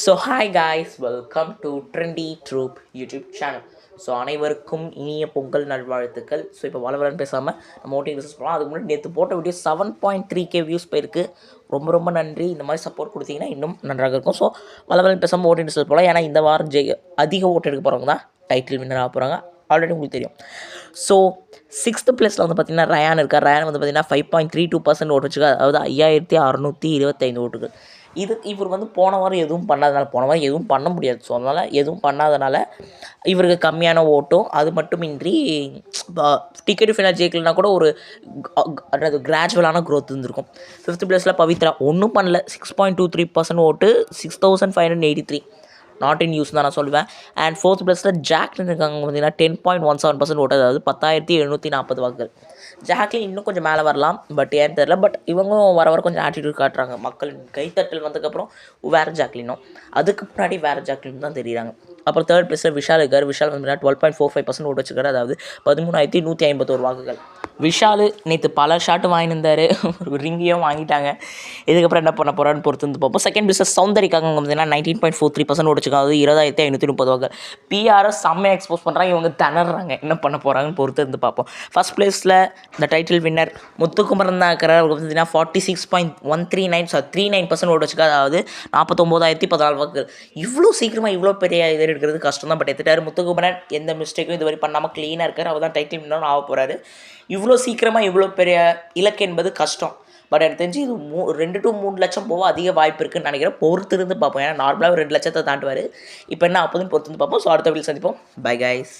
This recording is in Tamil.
So hi guys, welcome to trendy troupe YouTube channel. So அனைவருக்கும் இனிய பொங்கல் நல்வாழ்த்துக்கள். ஸோ இப்போ வளவலன்னு பேசாமல் நம்ம ஓட்டிங் பிஸ்னஸ் போகலாம். அதுக்கு முன்னாடி நேற்று போட்ட வீடியோ 7.3K வியூஸ் போயிருக்கு. ரொம்ப ரொம்ப நன்றி. இந்த மாதிரி சப்போர்ட் கொடுத்தீங்கன்னா இன்னும் நன்றாக இருக்கும். ஸோ வளவலன்னு பேசாமல் ஓட்டிங் பிஸ்னஸ் போகலாம். ஏன்னா இந்த வாரம் அதிக ஓட்டு எடுக்க போகிறவங்க தான் டைட்டில் வின்னர் ஆக போகிறாங்க. ஆல்ரெடி உங்களுக்கு தெரியும். ஸோ 6th பிளேஸில் வந்து பார்த்திங்கன்னா ரயான் இருக்கார். ரயான் வந்து பார்த்திங்கன்னா 5.32% ஓட்டு வச்சுருக்காரு. அதாவது 5625 ஓட்டுகள். இவர் வந்து போன வாரம் எதுவும் பண்ணாதனால, போன வாரம் எதுவும் பண்ண முடியாது. ஸோ அதனால் எதுவும் பண்ணாதனால இவருக்கு கம்மியான ஓட்டும், அது மட்டுமின்றி டிக்கெட் ஃபைனல் ஜெயிக்கலனா கூட ஒரு கிராஜுவலான க்ரோத் இருந்திருக்கும். 5th பிளேஸில் பவித்ரா ஒன்றும் பண்ணல. 6.23% ஓட்டு, 6583 நாட் இன் யூஸ் தான் நான் சொல்லுவேன். அண்ட் 4th பிளேஸில் ஜாக்லின் இருக்காங்க. பார்த்தீங்கன்னா 10.17% ஓட்டு, அதாவது 10,740 வாக்குகள். ஜாக்லின் இன்னும் கொஞ்சம் மேலே வரலாம், பட் ஏன்னு தெரில. பட் இவங்களும் வர வர கொஞ்சம் ஆட்டிடியூட் காட்டுறாங்க. மக்களின் கைத்தட்டல் வந்ததுக்கப்புறம் வேறு ஜாக்லினும், அதுக்கு முன்னாடி வேறு ஜாக்லின் தான் தெரியுறாங்க. அப்புறம் 3rd பிளேஸில் விஷால் இருக்கார். விஷால் வந்து 12.45% ஓட்டு வச்சுருக்காரு, அதாவது 13,151 வாக்குகள். விஷால் நேற்று பல ஷாட்டு வாங்கியிருந்தார், ஒரு ரிங்கையும் வாங்கிட்டாங்க. இதுக்கப்புறம் என்ன பண்ண போகிறான்னு பொறுத்து வந்து பார்ப்போம். 2nd பிளேஸில் சௌந்தரிக்காக பார்த்தீங்கன்னா 19.43% ஓடிச்சுக்காங்க, அது 20,530 வாக்குகள். பிஆர்எஸ் செம்மையாக எக்ஸ்போஸ் பண்ணுறாங்க. இவங்க திணறாங்க, என்ன பண்ண போகிறாங்கன்னு பொறுத்து இருந்து பார்ப்போம். 1st பிளேஸில் இந்த டைட்டில் வின்னர் முத்துக்குமரன் தான் இருக்கிறார். அவருக்கு பார்த்தீங்கன்னா 39% ஓட்டு வச்சுக்காது, அதாவது 49,014 வாக்குகள். இவ்வளோ சீக்கிரமாக இவ்வளோ பெரிய இதை எடுக்கிறது கஷ்டம் தான், பட் எடுத்துட்டார். முத்துக்குமரன் எந்த மிஸ்டேக்கும் இதுவரை பண்ணாமல் க்ளீனாக இருக்கார். அவர் தான் டைட்டில் வின்னர் ஆக போகிறாரு. இவ்வளோ சீக்கிரமாக இவ்வளோ பெரிய இலக்கு என்பது கஷ்டம். பட் எனக்கு தெரிஞ்சு இது 2 to 3 லட்சம் போக அதிக வாய்ப்பு இருக்குன்னு நினைக்கிறேன். பொறுத்து இருந்து பார்ப்போம். ஏன்னா நார்மலாக 2 லட்சத்தை தாண்டுவார். இப்போ என்ன அப்போதுன்னு பொறுத்து இருந்து பார்ப்போம். ஸோ அடுத்த வீடியோ சந்திப்போம். Bye guys.